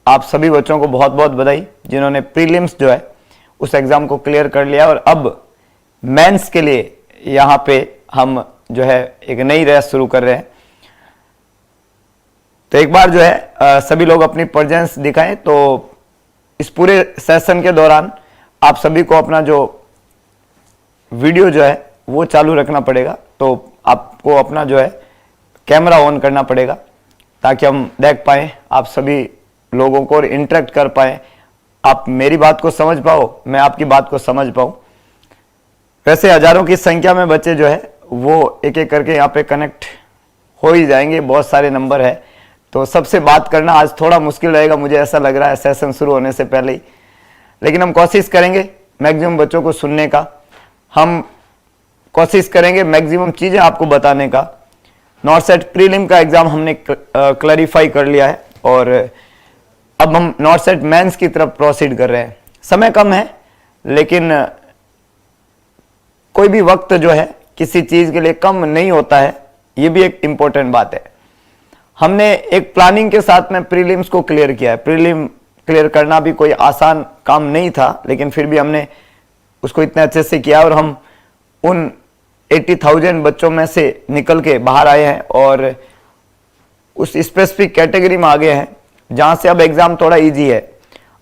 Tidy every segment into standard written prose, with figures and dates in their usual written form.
आप सभी बच्चों को बहुत बहुत बधाई जिन्होंने प्रीलिम्स जो है उस एग्जाम को क्लियर कर लिया और अब मेंस के लिए यहाँ पे हम जो है एक नई रेस शुरू कर रहे हैं। तो एक बार जो है सभी लोग अपनी प्रेजेंस दिखाएं। तो इस पूरे सेशन के दौरान आप सभी को अपना जो वीडियो जो है वो चालू रखना पड़ेगा। तो आपको अपना जो है कैमरा ऑन करना पड़ेगा ताकि हम देख पाएं आप सभी लोगों को और इंटरेक्ट कर पाएं, आप मेरी बात को समझ पाओ, मैं आपकी बात को समझ पाऊं। वैसे हजारों की संख्या में बच्चे जो है वो एक एक करके यहाँ पे कनेक्ट हो ही जाएंगे, बहुत सारे नंबर है। तो सबसे बात करना आज थोड़ा मुश्किल रहेगा, मुझे ऐसा लग रहा है सेशन शुरू होने से पहले ही, लेकिन हम कोशिश करेंगे मैक्सिमम बच्चों को सुनने का, हम कोशिश करेंगे मैक्सिमम चीजें आपको बताने का। नॉर्थ सेट प्रीलिम का एग्जाम हमने क्लैरिफाई कर लिया है और अब हम नॉर्थ सेट मेंस की तरफ प्रोसीड कर रहे हैं। समय कम है लेकिन कोई भी वक्त जो है किसी चीज के लिए कम नहीं होता है, ये भी एक इंपॉर्टेंट बात है। हमने एक प्लानिंग के साथ में प्रीलिम्स को क्लियर किया है। प्रीलिम क्लियर करना भी कोई आसान काम नहीं था, लेकिन फिर भी हमने उसको इतने अच्छे से किया और हम उन 80,000 बच्चों में से निकल के बाहर आए हैं और उस स्पेसिफिक कैटेगरी में आ गए हैं जहां से अब एग्जाम थोड़ा इजी है,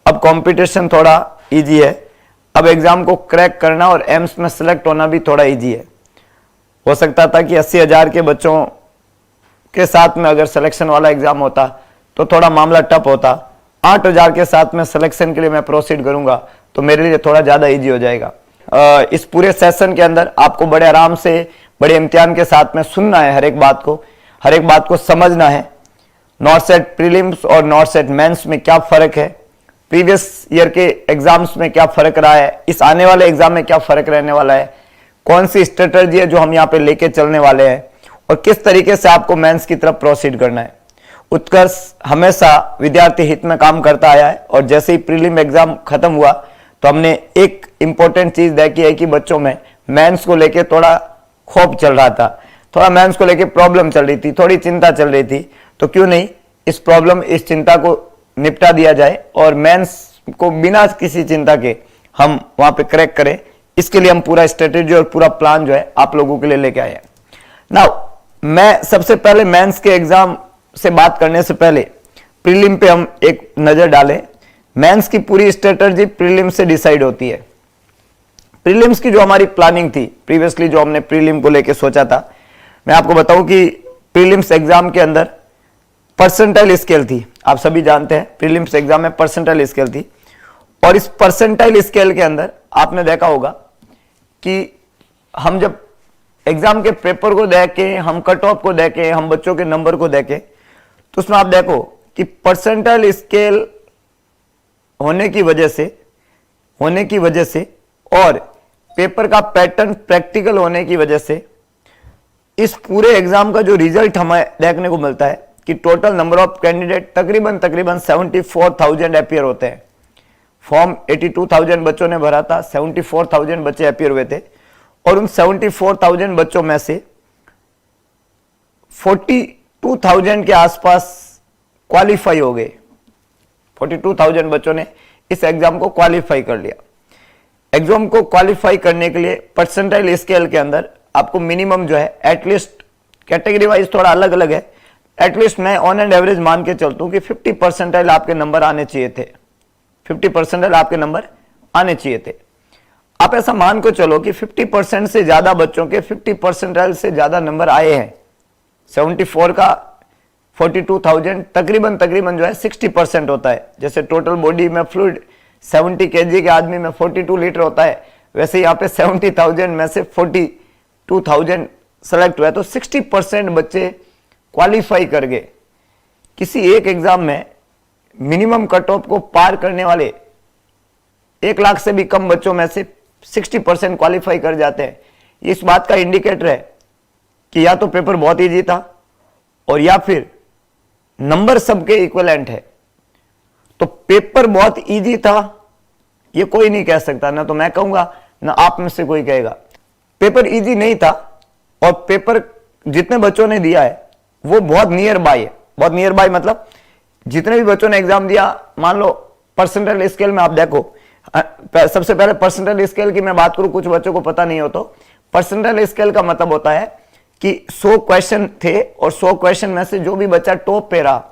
अब कंपटीशन थोड़ा इजी है, अब एग्जाम को क्रैक करना और एम्स में सेलेक्ट होना भी थोड़ा इजी है। हो सकता था कि 80,000 के बच्चों के साथ में अगर सिलेक्शन वाला एग्जाम होता तो थोड़ा मामला टफ होता। 8,000 के साथ में सिलेक्शन के लिए मैं प्रोसीड करूंगा तो मेरे लिए थोड़ा ज्यादा इजी हो जाएगा। इस पूरे सेशन के अंदर आपको बड़े आराम से बड़े इम्तिहान के साथ में सुनना है, हर एक बात को समझना है। नॉर्थ सेट प्रीलिम्स और नॉर्थ सेट मेंस में क्या फर्क है, प्रीवियस ईयर के एग्जाम्स में क्या फर्क रहा है, इस आने वाले एग्जाम में क्या फर्क रहने वाला है, कौन सी स्ट्रेटजी है जो हम यहाँ पे लेके चलने वाले हैं और किस तरीके से आपको मेंस की तरफ प्रोसीड करना है। उत्कर्ष हमेशा विद्यार्थी हित में काम करता आया है और जैसे ही प्रीलिम एग्जाम खत्म हुआ तो हमने एक इंपॉर्टेंट चीज देखी है कि बच्चों में मेंस को लेके थोड़ा खौफ चल रहा था, थोड़ा मेंस को लेके प्रॉब्लम चल रही थी, थोड़ी चिंता चल रही थी। तो क्यों नहीं इस प्रॉब्लम, इस चिंता को निपटा दिया जाए और मेंस को बिना किसी चिंता के हम वहां पे क्रैक करें। इसके लिए हम पूरा स्ट्रेटेजी और पूरा प्लान जो है आप लोगों के लिए लेके आए हैं। नाउ मैं सबसे पहले मेंस के एग्जाम से बात करने से पहले प्रीलिम पे हम एक नजर डालें। मेंस की पूरी स्ट्रेटजी प्रीलिम से डिसाइड होती है। प्रीलिम्स की जो हमारी प्लानिंग थी प्रीवियसली, जो हमने प्रीलिम को लेके सोचा था, मैं आपको बताऊं कि प्रीलिम्स एग्जाम के अंदर परसेंटाइल स्केल थी। आप सभी जानते हैं प्रीलिम्स एग्जाम में परसेंटाइल स्केल थी और इस परसेंटाइल स्केल के अंदर आपने देखा होगा कि हम जब एग्जाम के पेपर को देखे, हम कट ऑफ को देखे, हम बच्चों के नंबर को देखे, तो उसमें आप देखो कि परसेंटाइल स्केल होने की वजह से और पेपर का पैटर्न प्रैक्टिकल होने की वजह से इस पूरे एग्जाम का जो रिजल्ट हमें देखने को मिलता है कि टोटल नंबर ऑफ कैंडिडेट तकरीबन 74,000 अपियर होते हैं। फॉर्म 82,000 बच्चों ने भरा था, 74,000 बच्चे अपियर हुए थे और उन 74,000 बच्चों में से 42,000 के आसपास क्वालिफाई हो गए। 42,000 बच्चों ने इस एग्जाम को क्वालिफाई कर लिया। एग्जाम को क्वालिफाई करने के लिए परसेंटाइल स्केल के अंदर आपको मिनिमम जो है एटलीस्ट, कैटेगरी वाइज थोड़ा अलग अलग है, एटलीस्ट मैं ऑन एंड एवरेज मान के चलता हूं कि 50 परसेंटाइल आपके नंबर आने चाहिए थे। 50 परसेंटाइल आपके नंबर आने चाहिए थे। आप ऐसा मान को चलो कि 50% से ज्यादा बच्चों के 50 परसेंटाइल से ज्यादा नंबर आए हैं। 74 का 42,000 तकरीबन जो है 60% होता है। जैसे टोटल बॉडी में फ्लूइड 70 kg के आदमी में 42 लीटर होता है, वैसे यहाँ पे 70,000 में से 42,000 सेलेक्ट हुआ है। तो 60% बच्चे क्वालिफाई कर गए। किसी एक एग्जाम में मिनिमम कट ऑफ को पार करने वाले 1 लाख से भी कम बच्चों में से 60% क्वालिफाई कर जाते हैं। इस बात का इंडिकेटर है कि या तो पेपर बहुत इजी था और या फिर नंबर सबके इक्विवेलेंट है। तो पेपर बहुत इजी था ये कोई नहीं कह सकता, ना तो मैं कहूंगा ना आप में से कोई कहेगा। पेपर इजी नहीं था और पेपर जितने बच्चों ने दिया है वो बहुत नियर बाय है। बहुत नियर बाय मतलब जितने भी बच्चों ने एग्जाम दिया, मान लो परसेंटाइल स्केल में आप देखो, सबसे पहले परसेंटाइल स्केल की मैं बात करूं, कुछ बच्चों को पता नहीं हो तो परसेंटाइल स्केल का मतलब होता है कि 100 क्वेश्चन थे और 100 क्वेश्चन में से जो भी बच्चा टॉप पे रहा,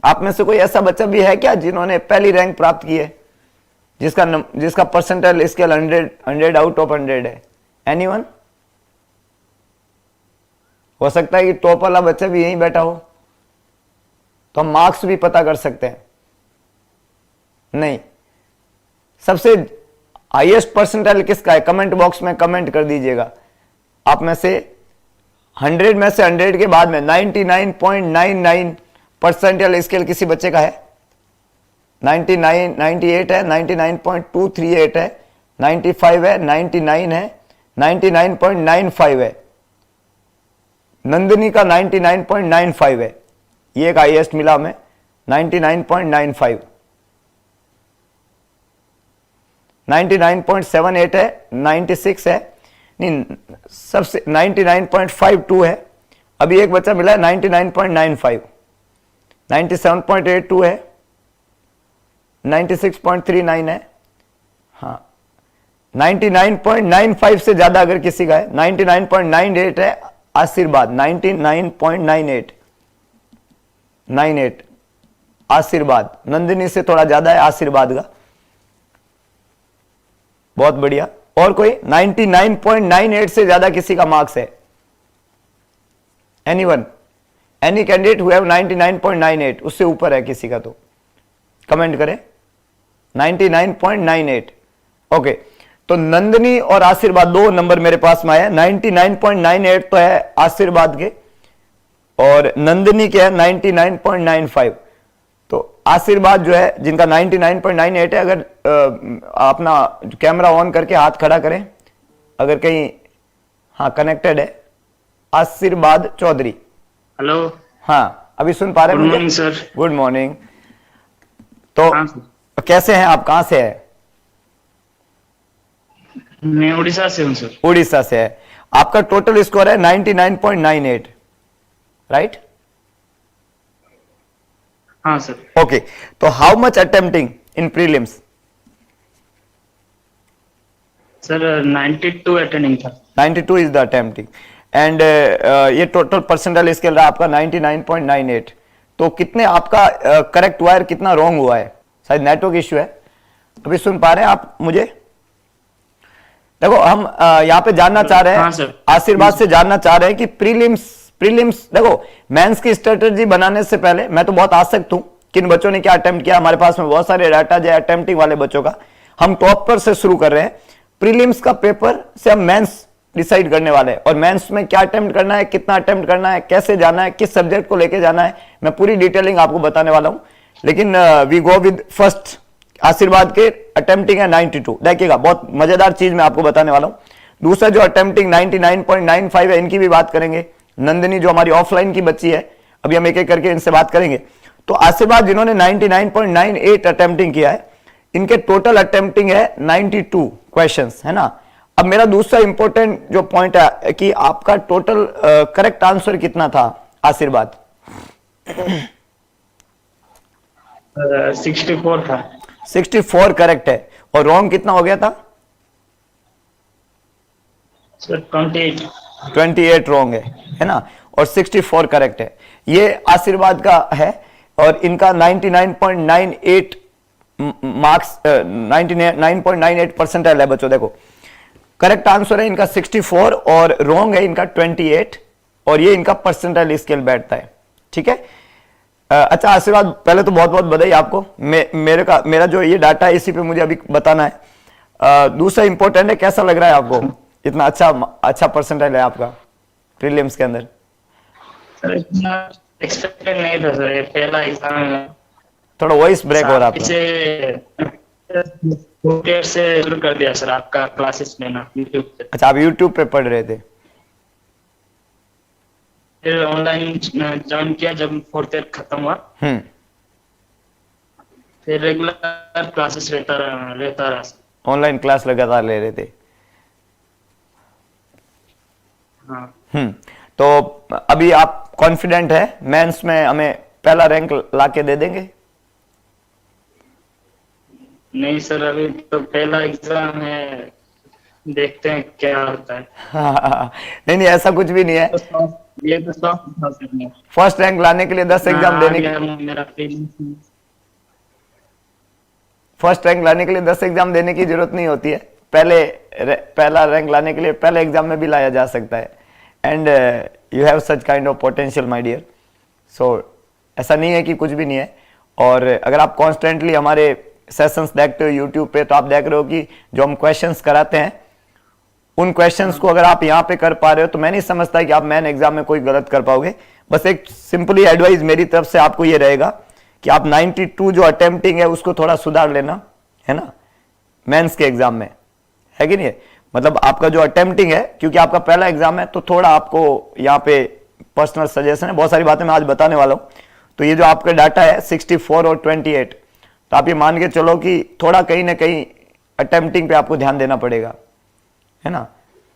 आप में से कोई ऐसा बच्चा भी है क्या जिन्होंने पहली रैंक प्राप्त की है, जिसका परसेंटाइल स्केल 100 आउट ऑफ 100 है? एनीवन? हो सकता है कि टॉप वाला बच्चा भी यहीं बैठा हो, तो हम मार्क्स भी पता कर सकते हैं। नहीं, सबसे हाईएस्ट परसेंटाइल किसका है? कमेंट बॉक्स में कमेंट कर दीजिएगा। आप में से 100 में से 100 के बाद में 99.99 परसेंटाइल स्केल किसी बच्चे का है? 99, 98 है, 99.238 है, 95 है, 99 है, 99.95 है। नंदिनी का 99.95 है, ये एक हाईएस्ट मिला हमें 99.95। 99.78 है, 96 है, नहीं सबसे 99.52 है। अभी एक बच्चा मिला है 99.95, 97.82 है, 96.39 है। हाँ, 99.95 से ज्यादा अगर किसी का है, 99.98 है आशीर्वाद, 99.98 आशीर्वाद। नंदिनी से थोड़ा ज्यादा है आशीर्वाद का, बहुत बढ़िया। और कोई 99.98 से ज्यादा किसी का मार्क्स है? Anyone? Any candidate who have 99.98, उससे ऊपर है किसी का तो कमेंट करें। 99.98। ओके, तो नंदिनी और आशीर्वाद दो नंबर मेरे पास में आया। 99.98 तो है आशीर्वाद के और नंदिनी के है 99.95। तो आशीर्वाद जो है जिनका 99.98 है, अगर अपना कैमरा ऑन करके हाथ खड़ा करें अगर कहीं, हाँ कनेक्टेड है। आशीर्वाद चौधरी, हेलो। हाँ अभी सुन पा रहे हैं? Good morning sir. Good morning. तो हाँ सर। कैसे हैं आप, कहां से है? मैं उड़ीसा से हूँ सर। उड़ीसा से है। आपका टोटल स्कोर है 99.98, राइट? हाँ सर। ओके, तो how much attempting in prelims? Sir 92 attending था। 92 इज द अटेम्प्टिंग एंड ये टोटल परसेंटाइल स्केल रहा आपका 99.98। तो कितने आपका करेक्ट हुआ है, कितना रॉन्ग हुआ है? शायद नेटवर्क इश्यू है। अभी सुन पा रहे हैं आप मुझे? देखो हम यहाँ पे जानना चाह रहे हैं, हाँ सर। आशीर्वाद से जानना चाह रहे हैं कि प्रीलिम्स देखो मेंस की स्ट्रेटजी बनाने से पहले मैं तो बहुत आसक्त हूं किन बच्चों ने क्या अटेम्प्ट किया। हमारे पास में बहुत सारे डाटा जो अटेम्प्टिंग वाले बच्चों का, हम टॉप पर से शुरू कर रहे हैं। प्रीलिम्स का पेपर से हम मेंस डिसाइड करने वाले हैं और मेंस में क्या अटेम्प्ट करना है, कितना अटेम्प्ट करना है, कैसे जाना है, किस सब्जेक्ट को लेके जाना है, मैं पूरी डिटेलिंग आपको बताने वाला हूं। लेकिन वी गो विद फर्स्ट, आशीर्वाद के अटेम्प्टिंग है 92। देखिएगा बहुत मजेदार चीज मैं आपको बताने वाला हूं। दूसरा जो अटेम्प्टिंग 99.95 है, इनकी भी बात करेंगे। नंदिनी जो हमारी ऑफलाइन की बच्ची है, अभी हम एक एक करके इनसे बात करेंगे। तो आशीर्वाद जिन्होंने 99.98 अटेम्प्टिंग किया है, इनके टोटल अटेम्प्टिंग है 92 क्वेश्चंस, है ना। अब मेरा दूसरा इंपॉर्टेंट जो पॉइंट है कि आपका टोटल करेक्ट आंसर कितना था आशीर्वाद? 64 था। 64 करेक्ट है और रॉन्ग कितना हो गया था? सर 28। 28 रॉन्ग है ना, और 64 करेक्ट है। ये आशीर्वाद का है और इनका 99.98 मार्क्स, 99.98 परसेंटाइल है बच्चों। देखो करेक्ट आंसर है इनका 64 और रॉन्ग है इनका 28, और ये इनका परसेंटाइल स्केल बैठता है। ठीक है, अच्छा आशीर्वाद पहले तो बहुत बहुत बधाई आपको। मेरा जो ये डाटा है इसी पे मुझे अभी बताना है। दूसरा इंपॉर्टेंट है, कैसा लग रहा है आपको? इतना अच्छा परसेंटाइल है आपका प्रीलिम्स के अंदर। सर इतना एक्सपेक्टेड नहीं था सर, ये पहला एग्जाम है। थोड़ा वॉइस ब्रेक हो रहा है आपका। से शुरू कर दिया सर आपका क्लासेस लेना यूट्यूब पे। अच्छा, आप यूट्यूब पे पढ़ रहे थे? फिर ऑनलाइन ज्वाइन किया जब 4th ईयर खत्म हुआ। फिर रेगुलर क्लासेस लेता रहा। ऑनलाइन क्लास लगातार ले रहे थे? हाँ। तो अभी आप कॉन्फिडेंट है मेंस में हमें पहला रैंक ला के दे देंगे? नहीं सर, अभी तो पहला एग्जाम है, देखते हैं क्या होता है। नहीं नहीं, ऐसा कुछ भी नहीं है। ये तो सॉफ्ट था सर में। फर्स्ट रैंक लाने के लिए 10 एग्जाम देने की, मेरा फीलिंग। फर्स्ट रैंक लाने के लिए 10 एग्जाम देने की जरूरत नहीं होती है। पहला रैंक लाने के लिए पहले एग्जाम में भी लाया जा सकता है। And you have such kind of potential my dear. So ऐसा नहीं है कि कुछ भी नहीं है। और अगर आप कॉन्स्टेंटली हमारे सेशंस देखते हो यूट्यूब पे, तो आप देख रहे हो कि जो हम क्वेश्चंस कराते हैं, उन क्वेश्चंस को अगर आप यहाँ पे कर पा रहे हो, तो मैं नहीं समझता कि आप मेन एग्जाम में कोई गलत कर पाओगे। बस एक सिंपली एडवाइस मेरी तरफ से आपको ये रहेगा कि आप 92 जो अटेम्प्टिंग है उसको थोड़ा सुधार लेना, है ना, मेंस के एग्जाम में, है कि नहीं? मतलब आपका जो अटेम्प्टिंग है, क्योंकि आपका पहला एग्जाम है, तो थोड़ा आपको यहाँ पे पर्सनल सजेशन है, बहुत सारी बातें मैं आज बताने वाला हूँ। तो ये जो आपका डाटा है 64 और 28, तो आप ये मान के चलो कि थोड़ा कहीं ना कहीं अटेम्प्टिंग पे आपको ध्यान देना पड़ेगा, है ना।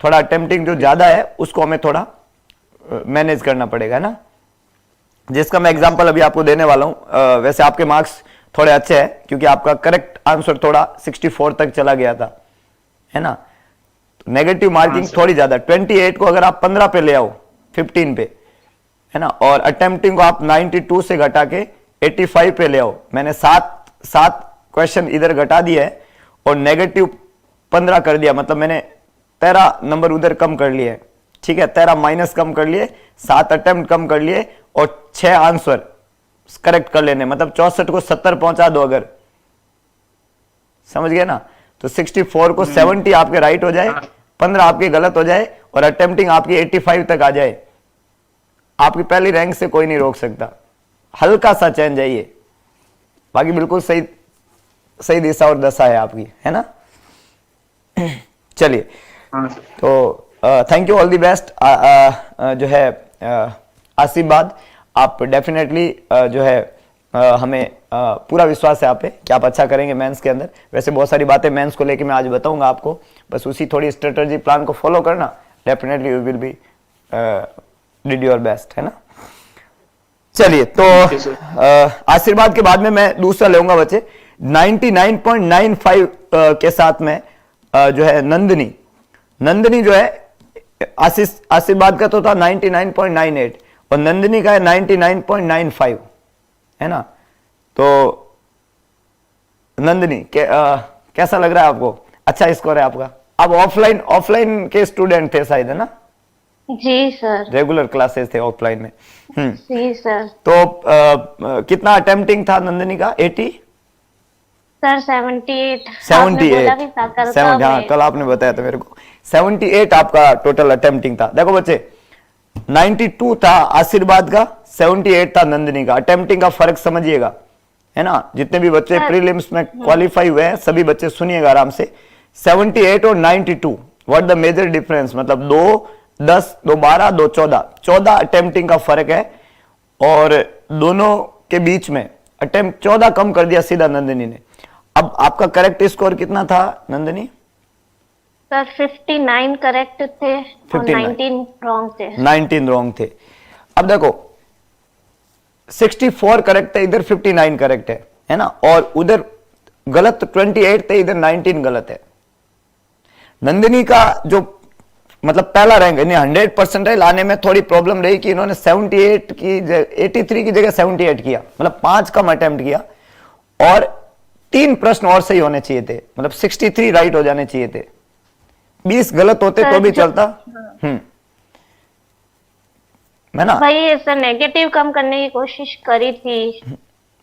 थोड़ा अटेम्प्टिंग जो ज्यादा है उसको हमें थोड़ा मैनेज करना पड़ेगा, है ना। जिसका मैं एग्जांपल अभी आपको देने वाला हूं। वैसे आपके मार्क्स थोड़े अच्छे हैं, क्योंकि आपका करेक्ट आंसर थोड़ा 64 तक चला गया था, है ना। तो नेगेटिव मार्किंग थोड़ी ज्यादा, 28 को अगर आप 15 पे ले आओ 15 पे, है ना, और अटेम्प्टिंग को आप 92 से घटा के 85 पे ले आओ। मैंने सात क्वेश्चन इधर घटा दिया है और नेगेटिव 15 कर दिया, मतलब मैंने 13 नंबर उधर कम कर लिए, ठीक है, 13 माइनस कम कर लिए, 7 अटेम्प्ट कम कर लिए और 6 आंसर करेक्ट कर लेने, मतलब 64 को 70 पहुंचा दो अगर, समझ गए ना। तो 64 को 70 आपके राइट हो जाए, 15 आपके गलत हो जाए और अटेम्प्टिंग आपकी 85 तक आ जाए, आपकी पहली रैंक से कोई नहीं रोक सकता। हल्का सा चेंज है ये, बाकी बिल्कुल सही दिशा और दशा है आपकी, है ना। चलिए, तो thank you, all the best. जो है आशीर्वाद, आप डेफिनेटली जो है हमें पूरा विश्वास है आप पे कि आप अच्छा करेंगे मेंस के अंदर। वैसे बहुत सारी बातें मेंस को लेके मैं आज बताऊंगा आपको, बस उसी थोड़ी स्ट्रेटजी प्लान को फॉलो करना, definitely you will be did your best, है ना। चलिए, तो आशीर्वाद के बाद में मैं दूसरा लेऊंगा बच्चे 99.95 के साथ में जो है नंदिनी जो है, आशीर्वाद का तो था 99.98 और नंदिनी का है 99.95, है ना। तो नंदिनी कैसा लग रहा है आपको? अच्छा स्कोर है आपका। आप ऑफलाइन के स्टूडेंट थे शायद, है ना? जी सर। रेगुलर क्लासेस थे ऑफलाइन में। जी सर। तो कितना अटेम्प्टिंग था नंदिनी का? 80 सर 78। 78 हाँ, कल आपने बताया था मेरे को। 78 आपका टोटल अटेम्प्टिंग था। देखो बच्चे, 92 था आशीर्वाद का, 78 था नंदिनी का। अटेम्प्टिंग का फर्क समझिएगा, है ना। जितने भी बच्चे प्रीलिम्स में क्वालिफाई हुए हैं सभी बच्चे सुनिएगा आराम से। 78 और 92 व्हाट द मेजर डिफरेंस, मतलब 2 10 2 12 2 14 अटेम्प्टिंग का फर्क है, और दोनों के बीच में अटेम्प्ट 14 कम कर दिया सीधा नंदिनी ने। अब आपका करेक्ट स्कोर कितना था नंदिनी? सर 59 करेक्ट थे और 19 रॉन्ग थे। 19 रॉन्ग थे। अब देखो 64 करेक्ट है, इधर 59 करेक्ट है ना, और उधर गलत 28 थे, इधर 19 गलत है। नंदिनी का जो मतलब पहला रैंक, इन्हें 100% लाने में थोड़ी प्रॉब्लम रही कि इन्होंने 83 की जगह 78 किया, मतलब 5 कम अटेम्प्ट किया, और 3 प्रश्न और सही होने चाहिए थे, मतलब 63 राइट हो जाने चाहिए थे। 20 गलत होते तो भी चलता। मैं ना भाई सर नेगेटिव कम करने की कोशिश करी थी,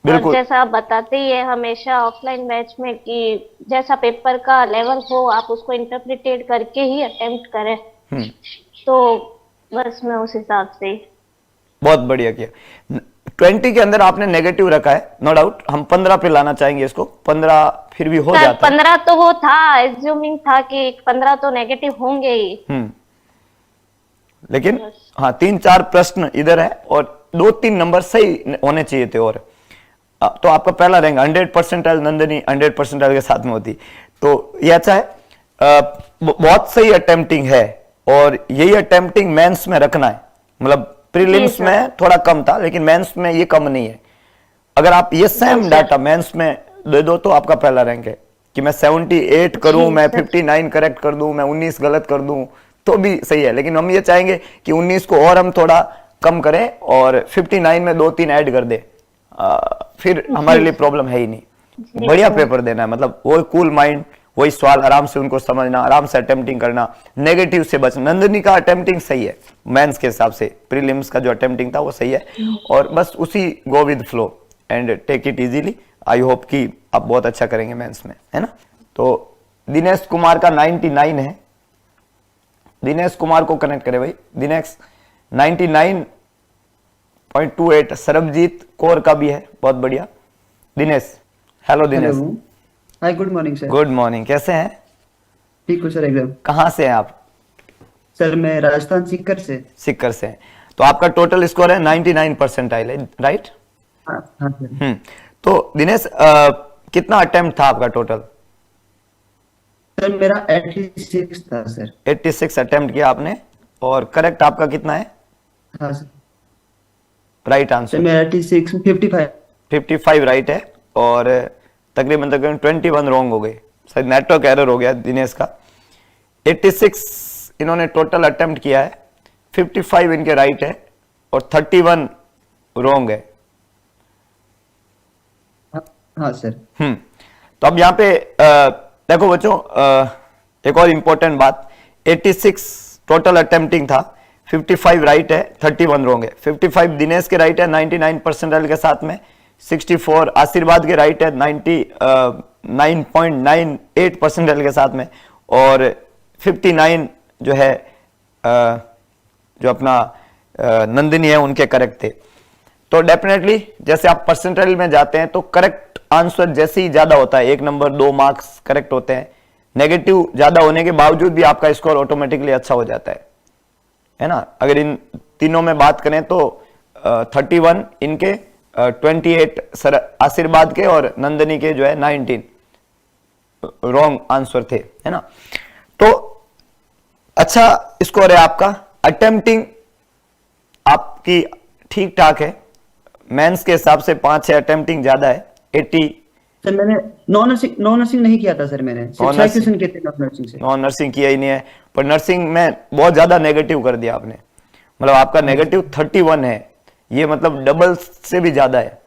बिल्कुल। जैसा आप बताते ही है हमेशा ऑफलाइन बैच में कि जैसा पेपर का लेवल हो आप उसको इंटरप्रिटेट करके ही अटेम्प्ट करें, तो बस मैं उस हिसाब से। बहुत बढ़िया किया। 20 के अंदर आपने नेगेटिव रखा है, नो डाउट। हम 15 पे लाना चाहेंगे इसको, 15 फिर भी हो जाता है। 15 तो वो था, एज्यूमिंग था कि 15 तो नेगेटिव होंगे ही। लेकिन हाँ 3-4 प्रश्न इधर है और 2-3 नंबर सही होने चाहिए थे, और तो आपका पहला रैंक 100% नंदिनी 100% के साथ में होती, तो ये अच्छा है। बहुत सही अटेम्प्टिंग है, और यही अटेम्प्टिंग मेंस में रखना है, मतलब प्रीलिम्स सर। में थोड़ा कम था, लेकिन मेंस में ये कम नहीं है। अगर आप ये सेम डाटा मेंस में दे दो तो आपका पहला रैंक है। कि मैं 78 करूं, जी मैं सर। 59 करेक्ट कर दूं, मैं 19 गलत कर दूं तो भी सही है, लेकिन हम ये चाहेंगे कि 19 को और हम थोड़ा कम करें और 59 में 2-3 ऐड कर दे, फिर हमारे लिए प्रॉब्लम है ही नहीं। बढ़िया पेपर देना है, मतलब वो कूल माइंड, वही सवाल आराम से उनको समझना, आराम से अटेम्प्टिंग करना, नेगेटिव से बचना। नंदिनी का अटेम्प्टिंग सही है मेंस के हिसाब से, प्रीलिम्स का जो अटेम्प्टिंग था वो सही है, और बस उसी go with flow and take it easily. I hope कि आप बहुत अच्छा करेंगे मेंस में, है ना। तो दिनेश कुमार का 99 है, दिनेश कुमार को कनेक्ट करें भाई। दिनेश 99.28, सरबजीत कौर का भी है, बहुत बढ़िया। Dinesh, hello Dinesh. Hi, good morning sir. Good morning, कैसे हैं? ठीक हूँ सर एकदम। कहाँ से हैं आप? सर मैं राजस्थान सीकर से। सिक्कर से हैं। तो आपका टोटल स्कोर है 99 परसेंटाइल है, राइट? हाँ हाँ सर। तो दिनेश कितना अटेम्प्ट था आपका टोटल? सर मेरा 86 था सर। 86 अटेम्प्ट किया आपने, और करेक्ट आपका कितना है? हाँ सर। राइट सर आंसर मेरा 86 55। 55 राइट है, और तकरीबन 21 रॉन्ग हो गए, शायद नेटवर्क एरर हो गया दिनेश का। 86 इन्होंने टोटल अटेम्प्ट किया है, 55 इनके राइट है और 31 रॉन्ग है। हाँ सर। तो अब यहाँ पे देखो बच्चों, एक और इंपॉर्टेंट बात, 86 टोटल अटेम्प्टिंग था, 55 राइट है, 31 रॉन्ग है। 55 दिनेश के राइट है 99 परसेंटाइल के साथ में, 64 आशीर्वाद के राइट है 99.98 परसेंटाइल के साथ में, और 59 जो है जो अपना नंदिनी है उनके करेक्ट थे। तो डेफिनेटली जैसे आप परसेंटाइल में जाते हैं तो करेक्ट आंसर जैसे ही ज्यादा होता है, 1 नंबर 2 मार्क्स करेक्ट होते हैं, नेगेटिव ज्यादा होने के बावजूद भी आपका स्कोर ऑटोमेटिकली अच्छा हो जाता है ना। अगर इन तीनों में बात करें तो 31 इनके, 28 आशीर्वाद के, और नंदिनी के जो है 19 रॉन्ग आंसर थे, है ना। तो अच्छा स्कोर है आपका, अटेम्प्टिंग आपकी ठीक ठाक है, मेंस के हिसाब से 5 है, अटेम्प्टिंग ज्यादा है 80। सर मैंने नॉन नर्सिंग नहीं किया था सर, मैंने सिर्फ क्वेश्चन किए थे नॉन नर्सिंग से। नॉन नर्सिंग किया ही नहीं है, पर नर्सिंग में बहुत ज्यादा नेगेटिव कर दिया आपने, मतलब आपका नेगेटिव 31 है, ये मतलब डबल से भी ज्यादा है।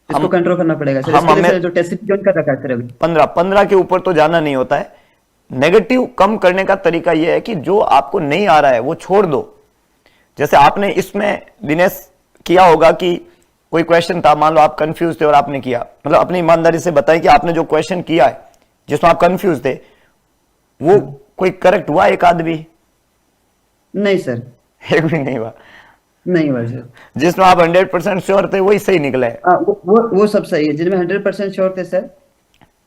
इसको कंट्रोल करना पड़ेगा सर। इसके लिए जो टेस्ट ज्वाइन कर रखा है सर अभी। 15 के ऊपर तो जाना नहीं होता है। नेगेटिव कम करने का तरीका यह है कि जो आपको नहीं आ रहा है वो छोड़ दो। जैसे आपने इसमें दिनेश किया होगा कि कोई क्वेश्चन था, मान लो आप कंफ्यूज थे और आपने किया, मतलब अपनी ईमानदारी से बताएं कि आपने जो क्वेश्चन किया है जिसमें आप कंफ्यूज थे, वो कोई करेक्ट हुआ एक आध भी? नहीं सर, एक भी नहीं हुआ। नहीं हुआ सर। जिसमें आप 100% श्योर थे वही सही निकला है। वो सब सही है, जिनमें 100% श्योर थे सर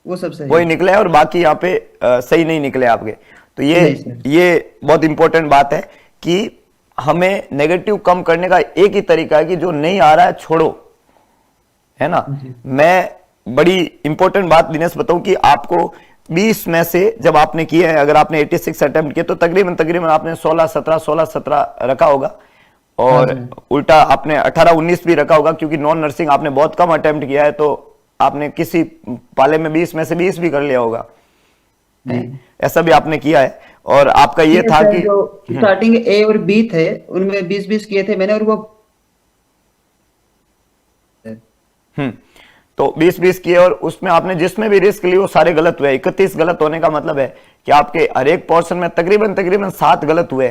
वो सब सही वही निकले, और बाकी यहाँ पे सही नहीं निकले आपके। तो ये बहुत इंपॉर्टेंट बात है कि हमें नेगेटिव कम करने का एक ही तरीका है कि जो नहीं आ रहा है छोड़ो, है ना। मैं बड़ी इंपॉर्टेंट बात दिनेश बताऊं कि आपको 20 में से जब आपने किए हैं, अगर आपने 86 अटेम्प्ट किए तो तकरीबन आपने 16-17 रखा होगा, और उल्टा आपने 18-19 भी रखा होगा, क्योंकि नॉन नर्सिंग आपने बहुत कम अटेम्प्ट किया है, तो आपने किसी पाले में 20 में से 20 भी कर लिया होगा, ऐसा भी आपने किया है। और आपका ये था कि जो स्टार्टिंग ए और बी थे उनमें 20-20 किए थे मैंने, और वो तो 20-20 किए, और उसमें आपने जिसमें भी रिस्क ली वो सारे गलत हुए। 31 गलत होने का मतलब है कि आपके हर एक पोर्शन में तकरीबन 7 गलत हुए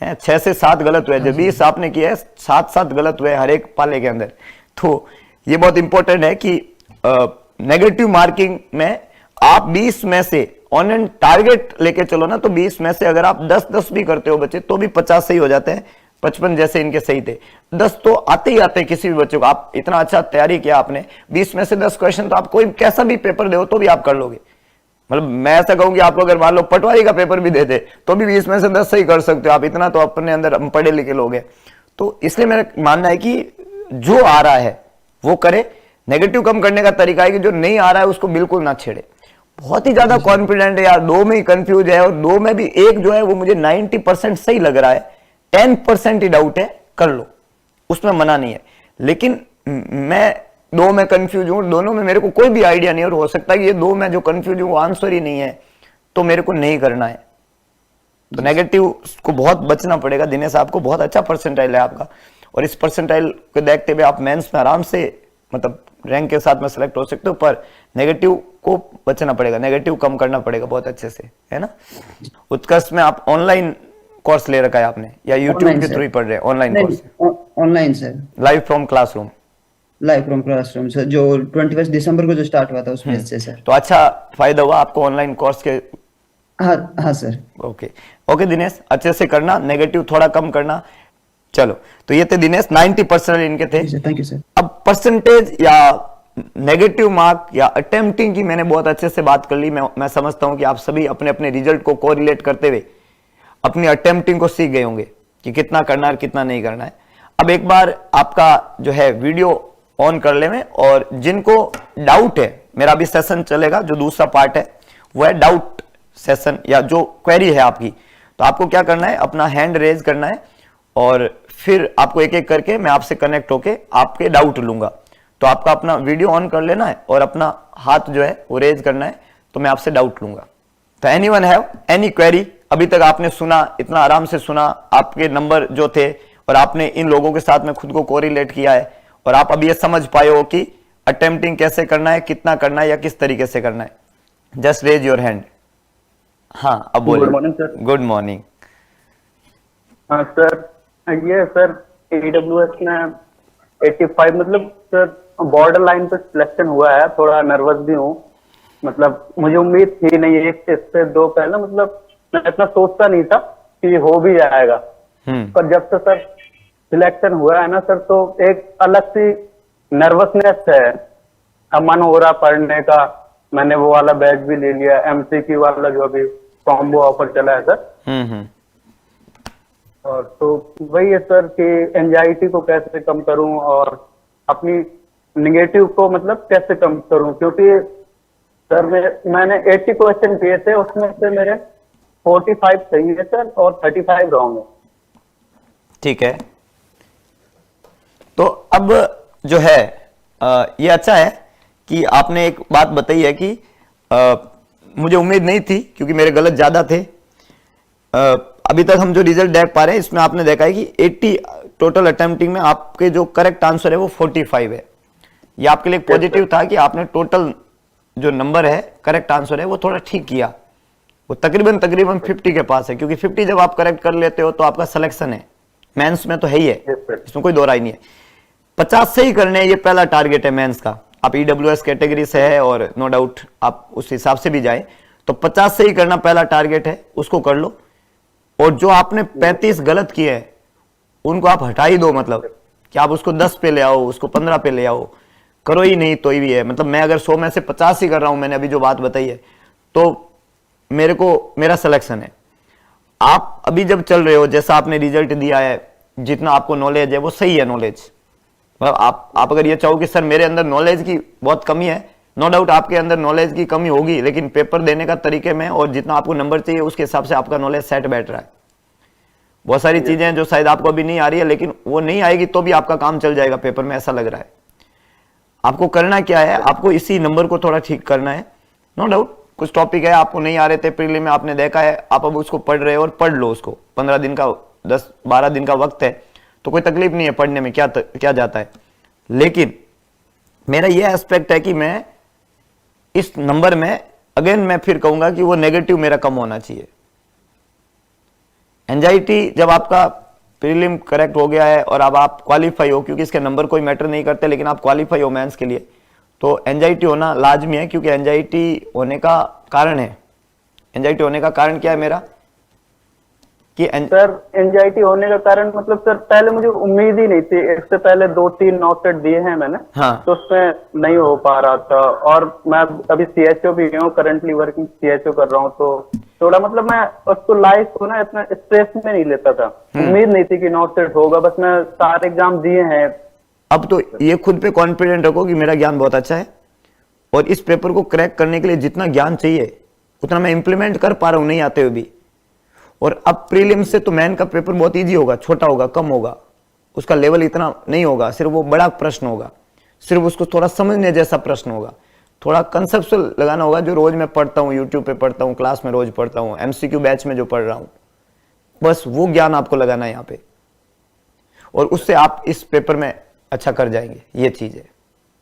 हैं, 6 से 7 गलत हुए। जो 20 आपने किया है 7 गलत हुए हर एक पाले के अंदर। तो ये बहुत इंपॉर्टेंट है कि नेगेटिव मार्किंग में आप 20 में से ऑन एंड टारगेट लेके चलो ना, तो 20 में से अगर आप 10-10 भी करते हो बच्चे तो भी 50 सही हो जाते हैं। 55 जैसे इनके सही थे, 10 तो आते ही आते हैं किसी भी बच्चे को। आप इतना अच्छा तैयारी किया आपने, 20 में से 10 क्वेश्चन तो आप कोई कैसा भी पेपर दे तो भी आप कर लोगे। मतलब मैं ऐसा कहूं कि आपको अगर मान लो पटवारी का पेपर भी दे दे तो भी 20 में से 10 सही कर सकते हो आप, इतना तो अपने अंदर पढ़े लिखे लोग हैं। तो इसलिए मेरा मानना है कि जो आ रहा है वो करे। नेगेटिव कम करने का तरीका है कि जो नहीं आ रहा है उसको बिल्कुल ना छेड़े। बहुत ही ज्यादा कॉन्फिडेंट है यार, 2 में ही कंफ्यूज है, और 2 में भी एक जो है वो मुझे 90% सही लग रहा है, 10% ही डाउट है, कर लो, उसमें मना नहीं है। लेकिन मैं दो में कंफ्यूज हूं, दोनों में मेरे को कोई भी आइडिया नहीं है, और हो सकता है कि ये दो में जो कंफ्यूज हूं वो आंसर ही नहीं है, तो मेरे को नहीं करना है। तो नेगेटिव को बहुत बचना पड़ेगा। दिनेश, आपको बहुत अच्छा परसेंटाइल है आपका, और इस परसेंटाइल को देखते हुए आप मेंस में आराम से मतलब रैंक के साथ में सेलेक्ट हो सकते हो, पर नेगेटिव को बचना पड़ेगा, नेगेटिव कम करना पड़ेगा बहुत अच्छे से, है ना। उत्कर्ष में आप ऑनलाइन कोर्स ले रखा है आपने, या यूट्यूब के थ्रू ही पढ़ रहे हैं? Online course, online sir, live from classroom. Live from classroom sir, जो 21 दिसंबर को जो स्टार्ट हुआ था उसमें से सर। तो अच्छा फायदा हुआ आपको ऑनलाइन कोर्स के? हाँ सर। ओके ओके दिनेश, अच्छे से करना, नेगेटिव थोड़ा कम करना। चलो, तो ये थे दिनेश, 90% इनके थे। Thank you sir. अब परसेंटेज या नेगेटिव मार्क या अटेम्प्टिंग की मैंने बहुत अच्छे से बात कर ली। मैं समझता हूं कि आप सभी अपने अपने रिजल्ट को कोरिलेट करते हुए अपनी अटेम्प्टिंग को सीख गए होंगे कि कितना करना है और कितना नहीं करना है। अब एक बार आपका जो है वीडियो ऑन कर ले में, और जिनको डाउट है, मेरा भी सेशन चलेगा, जो दूसरा पार्ट है वो है डाउट सेशन, या जो क्वेरी है आपकी, तो आपको क्या करना है, अपना हैंड रेज करना है, और फिर आपको एक एक करके मैं आपसे कनेक्ट होके आपके डाउट लूंगा। तो आपका अपना वीडियो ऑन कर लेना है और अपना हाथ जो है वो रेज करना है, तो मैं आपसे डाउट लूंगा। तो एनीवन हैव एनी क्वेरी? अभी तक आपने सुना, इतना आराम से सुना, आपके नंबर जो थे, और आपने इन लोगों के साथ में खुद को कोरिलेट किया है, और आप अभी ये समझ पाए हो कि अटेम्प्टिंग कैसे करना है, कितना करना है, या किस तरीके से करना है। Just raise your hand. हाँ, अब बोलिए। Good morning sir. Good morning. हाँ सर, ये सर AWS में 85, मतलब सर बॉर्डर लाइन पे सिलेक्शन हुआ है। थोड़ा नर्वस भी हूँ, मतलब मुझे उम्मीद थी नहीं, एक इससे दो पहले मतलब मैं इतना सोचता नहीं था कि हो भी जाएगा। पर जब से सर सिलेक्शन हुआ है ना सर, तो एक अलग सी नर्वसनेस है। अब मन हो रहा पढ़ने का। मैंने वो वाला बैच भी ले लिया, MCQ वाला, जो अभी कॉम्बो ऑफर चला है सर। और तो वही है सर कि एंजाइटी को कैसे कम करूं और अपनी निगेटिव को मतलब कैसे कम करूं, क्योंकि सर मैंने 80 क्वेश्चन किए थे, उसमें से मेरे 45 सही है सर और 35 रॉन्ग है। ठीक है, तो अब जो है ये अच्छा है कि आपने एक बात बताई है कि मुझे उम्मीद नहीं थी, क्योंकि मेरे गलत ज्यादा थे। अभी तक हम जो रिजल्ट देख पा रहे हैं, इसमें आपने देखा है कि 80 टोटल अटेम्प्टिंग में आपके जो करेक्ट आंसर है वो 45 है। ये आपके लिए पॉजिटिव था कि आपने टोटल जो नंबर है, करेक्ट आंसर है, वो थोड़ा ठीक किया। वो तकरीबन 50 के पास है, क्योंकि 50 जब आप करेक्ट कर लेते हो तो आपका सिलेक्शन है, मेंस में तो है ही है, इसमें कोई दो राय नहीं है। 50 से ही करने हैं, ये पहला टारगेट है मेंस का। आप EWS कैटेगरी से है और नो डाउट आप उस हिसाब से भी जाए, तो 50 से ही करना पहला टारगेट है, उसको कर लो। और जो आपने 35 गलत किए हैं उनको आप हटा ही दो, मतलब कि आप उसको 10 पे ले आओ, उसको 15 पे ले आओ, करो ही नहीं तो ही भी है। मतलब मैं अगर 100 में से 50 ही कर रहा हूं, मैंने अभी जो बात बताई है, तो मेरा सिलेक्शन है। आप अभी जब चल रहे हो, जैसा आपने रिजल्ट दिया है, जितना आपको नॉलेज है वो सही है नॉलेज। मतलब आप अगर ये चाहो कि सर मेरे अंदर नॉलेज की बहुत कमी है, नो डाउट आपके अंदर नॉलेज की कमी होगी, लेकिन पेपर देने का तरीके में और जितना आपको नंबर चाहिए उसके हिसाब से आपका नॉलेज सेट बैठ रहा है। बहुत सारी चीजें हैं जो शायद आपको अभी नहीं आ रही है, लेकिन वो नहीं आएगी तो भी आपका काम चल जाएगा पेपर में, ऐसा लग रहा है। आपको करना क्या है, आपको इसी नंबर को थोड़ा ठीक करना है। नो डाउट कुछ टॉपिक है आपको नहीं आ रहे थे प्रीलिम में, आपने देखा है, आप अब उसको पढ़ रहे हो और पढ़ लो उसको। 15 दिन का 10-12 दिन का वक्त है, तो कोई तकलीफ नहीं है पढ़ने में, क्या जाता है। लेकिन मेरा यह एस्पेक्ट है कि मैं इस नंबर में अगेन मैं फिर कहूंगा कि वो नेगेटिव मेरा कम होना चाहिए। एंजाइटी जब आपका प्रीलिम करेक्ट हो गया है और अब आप क्वालिफाई हो, क्योंकि इसके नंबर कोई मैटर नहीं करते, लेकिन आप क्वालिफाई हो मेंस के लिए, तो एंजाइटी होना लाजमी है। क्योंकि एंजाइटी होने का कारण है, एंजाइटी होने का कारण क्या है मेरा कि सर एंजाइटी होने का कारण मतलब सर पहले मुझे उम्मीद ही नहीं थी। इससे पहले 2-3 नॉट दिए हैं मैंने, हाँ। तो उसमें नहीं हो पा रहा था। और मैं अभी CHO भी हूँ, करंटली वर्किंग CHO कर रहा हूँ, तो थोड़ा मतलब मैं उसको लाइफ को ना इतना स्ट्रेस में नहीं लेता था। उम्मीद नहीं थी कि नॉट होगा, बस मैं 4 एग्जाम दिए हैं। अब तो ये खुद पे कॉन्फिडेंट रखो कि मेरा ज्ञान बहुत अच्छा है, और इस पेपर को क्रैक करने के लिए जितना ज्ञान चाहिए उतना मैं इंप्लीमेंट कर पा रहा हूं नहीं आते हुए भी। और अब प्रीलिम से तो मैन का पेपर बहुत इजी होगा, छोटा होगा, कम होगा, उसका लेवल इतना नहीं होगा, सिर्फ वो बड़ा प्रश्न होगा, सिर्फ उसको थोड़ा समझने जैसा प्रश्न होगा, थोड़ा कंसेप्चुअल लगाना होगा, जो रोज मैं पढ़ता हूँ, यूट्यूब पे पढ़ता हूँ, क्लास में रोज पढ़ता हूँ, एमसीक्यू बैच में जो पढ़ रहा हूँ, बस वो ज्ञान आपको लगाना है यहाँ पे, और उससे आप इस पेपर में अच्छा कर जाएंगे। ये चीज है।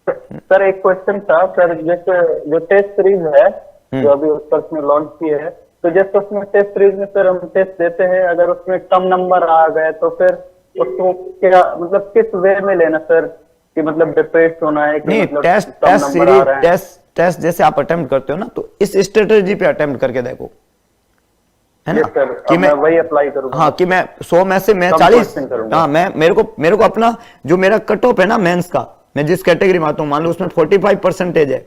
सर एक क्वेश्चन था सर, जैसे जो टेस्ट सीरीज है जो अभी उत्कर्ष में लॉन्च की है, तो जैसे उसमें टेस्ट सीरीज में सर हम टेस्ट देते हैं, अगर उसमें कम नंबर आ गए तो फिर उसको क्या मतलब किस वे में लेना सर, कि मतलब डिप्रेस्ड होना है कि नहीं, मतलब टेस्ट कम टेस्ट नंबर आ सीरीज रहे हैं? टेस्ट जैसे आप अटेम्प्ट करते हो ना, तो इस स्ट्रेटेजी पे अटेम्प्ट करके देखो, है ना, Yes, sir, कि अब मैं वही अप्लाई करूंगा। हाँ, कि मैं 100 में से मैं कम 40, question करूंगा। हाँ, मेरे को अपना जो मेरा कट ऑफ है ना मेंस का, मैं जिस कैटेगरी में आता हूँ, मान लो उसमें 45% है,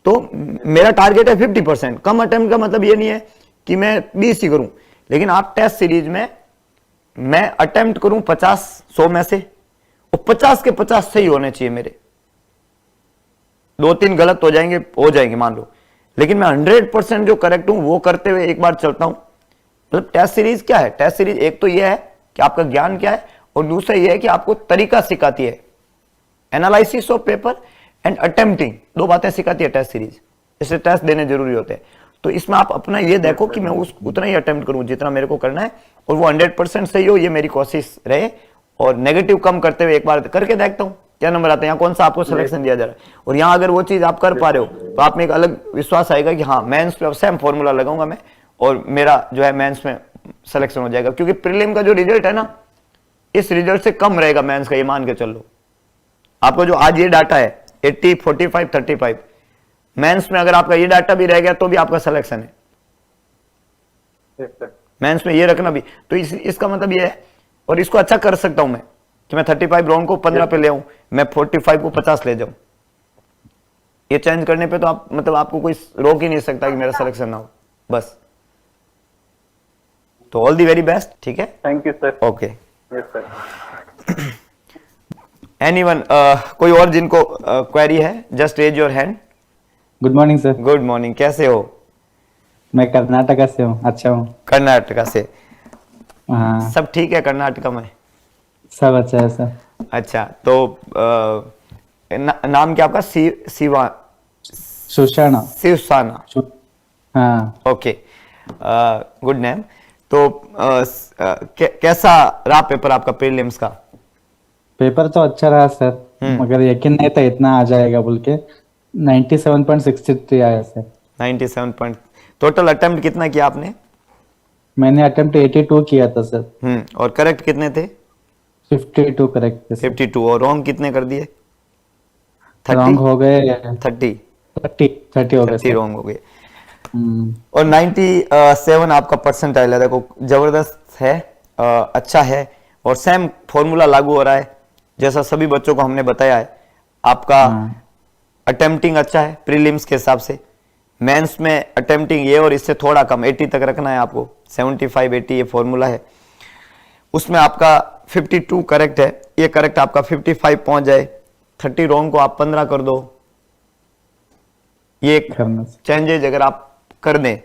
तो मेरा टारगेट है 50%। कम अटेम्प्ट का मतलब ये नहीं है कि मैं 20 ही करूं, लेकिन आप टेस्ट सीरीज में मैं अटेम्प्ट करूं 50 100 में से, और 50 के 50 सही होने चाहिए मेरे, 2-3 गलत हो जाएंगे मान लो, लेकिन मैं 100% जो करेक्ट हूं वो करते हुए एक बार चलता हूं। मतलब टेस्ट सीरीज क्या है? टेस्ट सीरीज एक तो ये है कि आपका ज्ञान क्या है, और दूसरा ये है कि आपको तरीका सिखाती है, analysis of paper and attempting, 2 बातें सिखाती है टेस्ट सीरीज, इसलिए टेस्ट देने जरूरी होते हैं। तो इसमें आप अपना ये देखो कि मैं उतना ही अटेम्प्ट करूं जितना मेरे को करना है, और वो 100% सही हो, ये मेरी कोशिश रहे, और नेगेटिव कम करते हुए एक बार करके देखता हूं क्या नंबर आता है, यहाँ कौन सा आपको सिलेक्शन दिया जा रहा है, और यहाँ अगर वो चीज आप कर पा रहे हो तो आप में एक अलग विश्वास आएगा कि हाँ, मेंस पे सेम फॉर्मूला लगाऊंगा मैं, और मेरा जो है मेंस में सिलेक्शन हो जाएगा। क्योंकि प्रीलिम का जो रिजल्ट है ना, इस रिजल्ट से कम रहेगा मेंस का, ये मान के चल लो। आपको जो आज ये डाटा है 80, 45, 35, मेंस में अगर आपका ये डाटा भी रह गया तो भी आपका सिलेक्शन है। Yes, sir. मेंस में ये रखना भी, तो इसका मतलब ये है, और इसको अच्छा कर सकता हूं मैं कि मैं 35 राउंड को 15 पे ले आऊं, मैं 45 को 50 ले जाऊं। ये चेंज करने पे तो आप मतलब आपको कोई रोक ही नहीं सकता कि मेरा सिलेक्शन ना हो, बस। तो ऑल दी वेरी बेस्ट, ठीक है, thank you sir. Okay. Yes sir. Anyone, कोई और जिनको क्वेरी है, just raise your hand. Good morning sir. Good morning, कैसे हो? मैं कर्नाटका से हूँ। अच्छा हूँ। कर्नाटका से? हाँ, सब ठीक है कर्नाटका में? सब अच्छा है सर। अच्छा, तो नाम क्या आपका? शिवा सुषाणा। शिवसाना, हाँ, ओके, गुड नेम। तो कैसा रहा पेपर आपका प्रीलिम्स का? पेपर तो अच्छा रहा सर, मगर यकीन नहीं था इतना आ जाएगा बोल के। 97.63 आया सर। 97 पॉइंट। टोटल अटेम्प्ट कितना किया आपने? मैंने अटेम्प्ट 82 किया था सर। और करेक्ट कितने थे? 52 करेक्ट थे सर। 52, और रॉन्ग कितने कर दिए? रॉन्ग हो गए 30 हो गए सर। रॉन्ग हो गए। और 97 आपका परसेंटाइल है, देखो जबरदस्त है, अच्छा है, और सेम फॉर्मूला लागू हो रहा है जैसा सभी बच्चों को हमने बताया है। आपका अटेम्प्टिंग अच्छा है प्रीलिम्स के हिसाब से, मेंस में अटेम्प्टिंग ये और इससे थोड़ा कम 80 तक रखना है आपको, 75 80 ये फॉर्मूला है। उसमें आपका 52 करेक्ट है, ये करेक्ट आपका 55 पहुंच जाए, 30 रॉन्ग को आप 15 कर दो। ये चेंजेज अगर आप कर दें,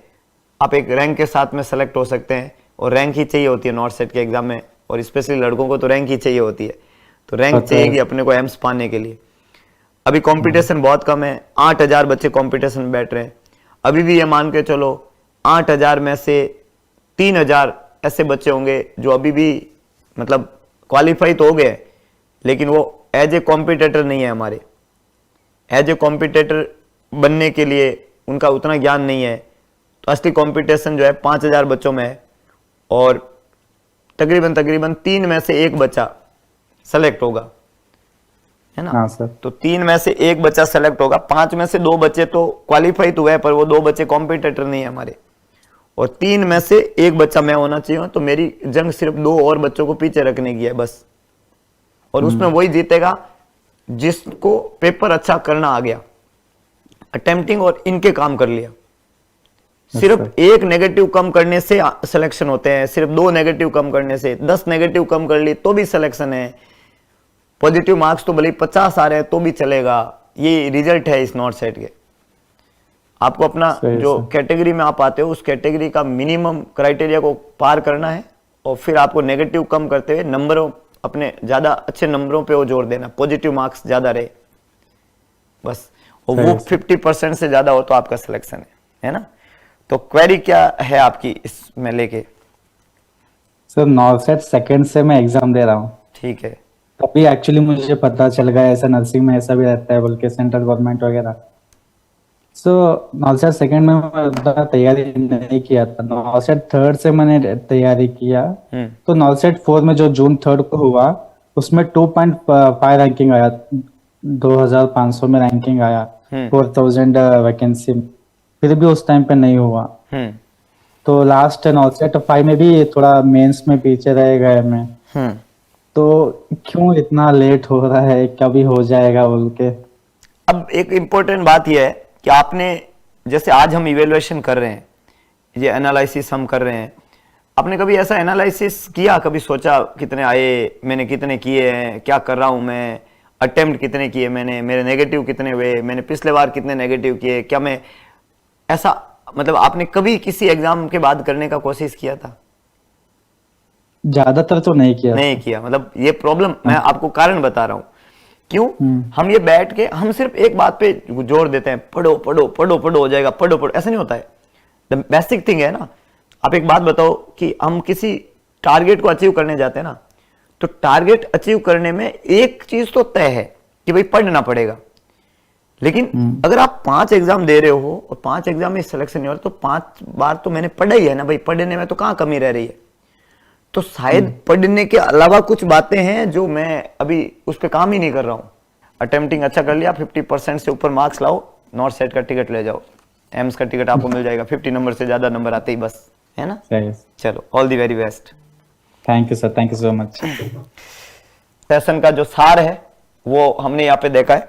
आप एक रैंक के साथ में सेलेक्ट हो सकते हैं, और रैंक ही चाहिए होती है नॉर्थ सेट के एग्जाम में, और स्पेशली लड़कों को तो रैंक ही चाहिए होती है। तो रैंक चाहिए अपने को एम्स पाने के लिए। अभी कंपटीशन बहुत कम है, 8000 बच्चे कंपटीशन में बैठ रहे हैं। अभी भी ये मान के चलो 8000 में से 3000 ऐसे बच्चे होंगे जो अभी भी मतलब क्वालिफाई तो हो गए, लेकिन वो एज ए कॉम्पिटिटर नहीं है हमारे। एज ए कॉम्पिटिटर बनने के लिए उनका उतना ज्ञान नहीं है। तो असली कंपटीशन जो है 5000 बच्चों में है, और तकरीबन 3 में से 1 बच्चा सेलेक्ट होगा, है ना? हाँ सर। तो 3 में से 1 बच्चा सेलेक्ट होगा, 5 में से 2 बच्चे तो क्वालिफाई तो हुए, पर वो 2 बच्चे कॉम्पिटिटर नहीं है हमारे, और 3 में से 1 बच्चा मैं होना चाहिए। तो मेरी जंग सिर्फ 2 और बच्चों को पीछे रखने की है बस, और उसमें वही जीतेगा जिसको पेपर अच्छा करना आ गया, अटेम्प्टिंग और इनके काम कर लिया। सिर्फ 1 नेगेटिव कम करने से सिलेक्शन होते हैं, सिर्फ 2 नेगेटिव कम करने से, 10 नेगेटिव कम कर ली तो भी सिलेक्शन है। पॉजिटिव मार्क्स तो भले 50 आ रहे हैं तो भी चलेगा। ये रिजल्ट है इस नॉर्थ सेट के। आपको अपना सही, जो सही। कैटेगरी में आप आते हो उस कैटेगरी का मिनिमम क्राइटेरिया को पार करना है, और फिर आपको नेगेटिव कम करते हुए नंबरों, अपने ज्यादा अच्छे नंबरों पे वो जोर देना, पॉजिटिव मार्क्स ज्यादा रहे बस। और सही वो है। 50% से ज्यादा हो तो आपका सिलेक्शन है ना। तो क्वेरी क्या है आपकी इसमें लेके? सर नॉर्सेट सेकंड से मैं एग्जाम दे रहा हूँ, ठीक है। तभी एक्चुअली मुझे पता चल गया ऐसा नर्सिंग में ऐसा भी रहता है बोल के, सेंट्रल गवर्नमेंट वगैरह। सो नॉर्सेट सेकंड में मैं उतना तैयारी नहीं किया था, नॉर्सेट थर्ड से मैंने तैयारी किया। तो नॉर्सेट फोर में जो जून 3 को हुआ उसमें 2.5 रैंकिंग आया, 2500 में रैंकिंग आया, 4000 वैकेंसी, फिर भी उस टाइम पे नहीं हुआ। तो लास्ट नॉर्सेट 5 में भी थोड़ा मेंस में पीछे रह गए मैं। तो क्यों इतना लेट हो रहा है, कभी हो जाएगा बोल के। अब एक इम्पोर्टेंट बात यह है कि आपने, जैसे आज हम इवेल्युएशन कर रहे हैं, ये एनालिसिस हम कर रहे हैं, आपने कभी ऐसा एनालिसिस किया, कभी सोचा कितने आए, मैंने कितने किए हैं, क्या कर रहा हूं मैं, अटेम्प्ट कितने किए मैंने, मेरे नेगेटिव कितने हुए, मैंने पिछले बार कितने नेगेटिव किए, क्या मैं ऐसा, मतलब आपने कभी किसी एग्जाम के बाद करने का कोशिश किया था? ज्यादातर तो नहीं किया। नहीं किया, मतलब ये प्रॉब्लम, मैं आपको कारण बता रहा हूं क्यों। हम ये बैठ के हम सिर्फ एक बात पे जोर देते हैं, पढ़ो पढ़ो पढ़ो पढ़ो हो जाएगा, पढ़ो पढ़ो, ऐसा नहीं होता है। द बेसिक थिंग है ना, आप एक बात बताओ कि हम किसी टारगेट को अचीव करने जाते हैं ना, तो टारगेट अचीव करने में एक चीज तो तय है कि भाई पढ़ना पड़ेगा, लेकिन अगर आप 5 एग्जाम दे रहे हो और 5 एग्जाम में सिलेक्शन नहीं हो रहा, तो 5 बार तो मैंने पढ़ा ही है ना भाई, पढ़ने में तो कहां कमी रह रही है। तो शायद पढ़ने के अलावा कुछ बातें हैं जो मैं अभी उस पर काम ही नहीं कर रहा हूं। अटेम्प्टिंग अच्छा कर लिया, 50% से ऊपर मार्क्स लाओ, नॉर्सेट का टिकट ले जाओ, एम्स का टिकट आपको मिल जाएगा, 50 नंबर से ज्यादा नंबर आते ही बस, है ना। सही। चलो, all the very best. Thank you sir, thank you so much. Session का जो सार है वो हमने यहाँ पे देखा है।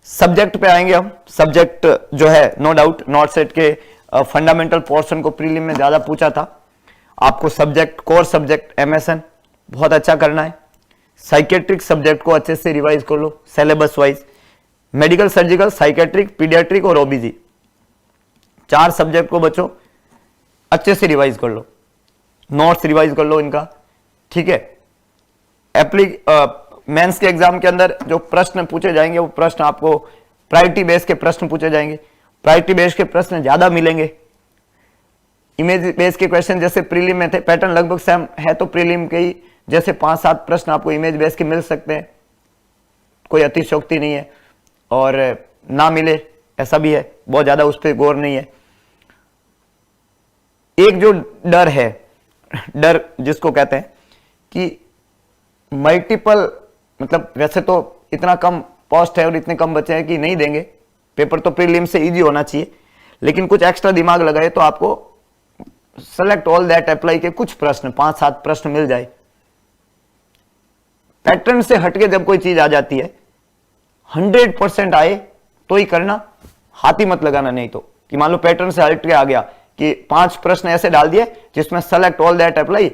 सब्जेक्ट पे आएंगे हम। सब्जेक्ट जो है, नो डाउट नॉर्सेट के फंडामेंटल पोर्शन को प्रीलिम में ज्यादा पूछा था। आपको सब्जेक्ट, कोर सब्जेक्ट एमएसएन बहुत अच्छा करना है। साइकेट्रिक सब्जेक्ट को अच्छे से रिवाइज कर लो syllabus wise. Medical, surgical, psychiatric, paediatric और ओबीजी, 4 सब्जेक्ट को बच्चों अच्छे से रिवाइज कर लो, नोट्स रिवाइज कर लो इनका, ठीक है। मेंस के एग्जाम के अंदर जो प्रश्न पूछे जाएंगे वो प्रश्न आपको प्रायोरिटी बेस के प्रश्न पूछे जाएंगे। प्रायोरिटी बेस के प्रश्न ज्यादा मिलेंगे। इमेज बेस के क्वेश्चन जैसे प्रीलिम में थे, पैटर्न लगभग सेम है, तो प्रीलिम के ही जैसे 5-7 प्रश्न आपको इमेज बेस के मिल सकते हैं, कोई अतिशयोक्ति नहीं है। और ना मिले ऐसा भी है, बहुत ज्यादा उस पर गौर नहीं है। एक जो डर है, डर जिसको कहते हैं कि मल्टीपल, मतलब वैसे तो इतना कम पोस्ट है और इतने कम बच्चे हैं कि नहीं देंगे पेपर, तो प्रीलिम से इजी होना चाहिए, लेकिन कुछ एक्स्ट्रा दिमाग लगाए तो आपको सेलेक्ट ऑल दैट अप्लाई के कुछ प्रश्न, 5-7 प्रश्न मिल जाए। पैटर्न से हटके जब कोई चीज आ जाती है, 100% आए तो ही करना, हाथ ही मत लगाना। नहीं तो कि मान लो पैटर्न से हटके आ गया कि 5 प्रश्न ऐसे डाल दिए जिसमें सेलेक्ट ऑल दैट अप्लाई,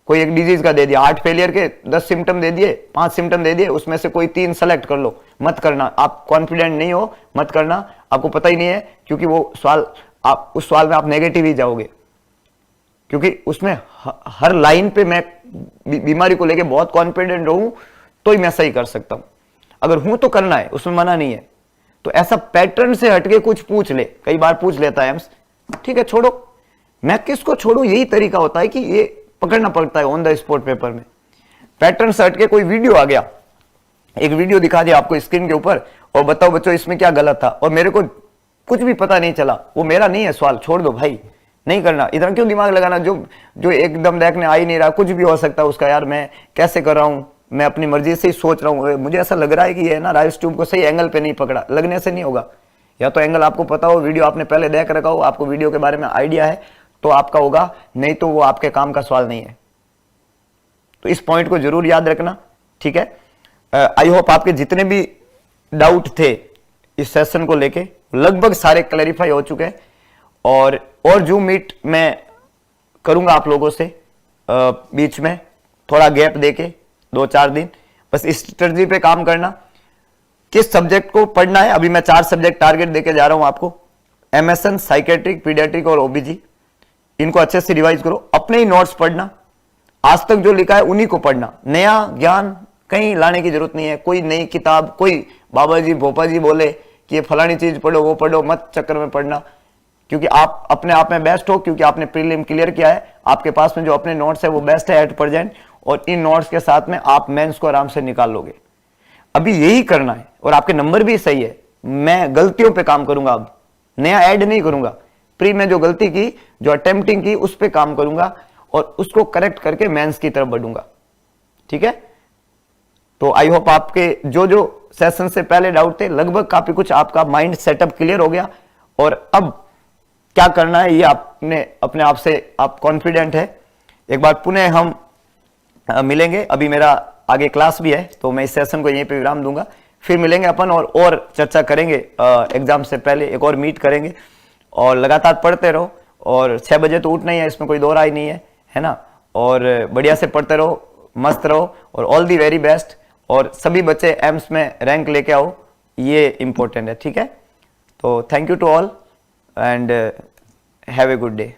कोई एक डिजीज का दे दिया, हार्ट फेलियर के 10 सिम्टम दे दिए, 5 सिम्टम दे दिए, उसमें से कोई 3 सेलेक्ट कर लो, मत करना। आप कॉन्फिडेंट नहीं हो, मत करना, आपको पता ही नहीं है, क्योंकि वो सवाल, आप उस सवाल में आप नेगेटिव ही जाओगे, क्योंकि उसमें हर लाइन पे मैं बीमारी को लेके बहुत कॉन्फिडेंट रहूं तो ही मैं सही कर सकता हूं। अगर हूं तो करना है, उसमें मना नहीं है। तो ऐसा पैटर्न से हटके कुछ पूछ ले, कई बार पूछ लेता है एम्स, ठीक है छोड़ो, मैं किसको छोड़ू, यही तरीका होता है कि ये पकड़ना पड़ता है ऑन द स्पॉट पेपर में। पैटर्न से हटके कोई वीडियो आ गया, एक वीडियो दिखा दिया आपको स्क्रीन के ऊपर, और बताओ बच्चों इसमें क्या गलत था, और मेरे को कुछ भी पता नहीं चला, वो मेरा नहीं है सवाल, छोड़ दो भाई, नहीं करना। इतना क्यों दिमाग लगाना, जो एकदम देखने आ ही नहीं रहा, कुछ भी हो सकता है उसका, यार मैं कैसे कर रहा हूं, मैं अपनी मर्जी से ही सोच रहा हूं, मुझे ऐसा लग रहा है कि ये ना राइस ट्यूब को सही एंगल पे नहीं पकड़ा, लगने से नहीं होगा। या तो एंगल आपको पता हो, वीडियो आपने पहले देख रखा हो, आपको वीडियो के बारे में आइडिया है तो आपका होगा, नहीं तो वो आपके काम का सवाल नहीं है। तो इस पॉइंट को जरूर याद रखना, ठीक है। आई होप आपके जितने भी डाउट थे इस सेशन को लेके लगभग सारे क्लैरिफाई हो चुके हैं, और जूम मीट मैं करूंगा आप लोगों से बीच में थोड़ा गैप देके 2-4 दिन, बस इस स्ट्रेटजी पे काम करना। किस सब्जेक्ट को पढ़ना है, अभी मैं 4 सब्जेक्ट टारगेट देके जा रहा हूं आपको, MSN, साइकेट्रिक, पीडियाट्रिक और OBG, इनको अच्छे से रिवाइज करो। अपने ही नोट्स पढ़ना, आज तक जो लिखा है उन्हीं को पढ़ना, नया ज्ञान कहीं लाने की जरूरत नहीं है। कोई नई किताब, कोई बाबा जी भोपा जी बोले कि ये फलानी चीज पढ़ो, वो पढ़ो, मत चक्कर में पढ़ना, क्योंकि आप अपने आप में बेस्ट हो, क्योंकि आपने प्रीलिम क्लियर किया है, आपके पास में जो अपने नोट्स है वो बेस्ट है एट प्रेजेंट, और इन नोट्स के साथ में आप मेंस को आराम से निकाल लोगे। अभी यही करना है और आपके नंबर भी सही है। मैं गलतियों पे काम करूंगा, अब नया ऐड नहीं करूंगा। प्री में जो गलती की, जो अटेम्प्टिंग की, उस पे काम करूंगा और उसको करेक्ट करके मेंस की तरफ बढ़ूंगा। ठीक है, तो आई होप आपके जो जो सेशन से पहले डाउट थे, लगभग काफी कुछ आपका माइंड सेटअप क्लियर हो गया, और अब क्या करना है ये आपने अपने आप से आप कॉन्फिडेंट है। एक बार पुनः हम मिलेंगे, अभी मेरा आगे क्लास भी है, तो मैं इस सेशन को यहीं पे विराम दूंगा, फिर मिलेंगे अपन और चर्चा करेंगे। एग्जाम से पहले एक और मीट करेंगे, और लगातार पढ़ते रहो, और 6 बजे तो उठना ही है, इसमें कोई दो राय नहीं है ना। और बढ़िया से पढ़ते रहो, मस्त रहो, और ऑल दी वेरी बेस्ट, और सभी बच्चे एम्स में रैंक लेके आओ, ये इंपॉर्टेंट है। ठीक है, तो thank you to all and have a good day.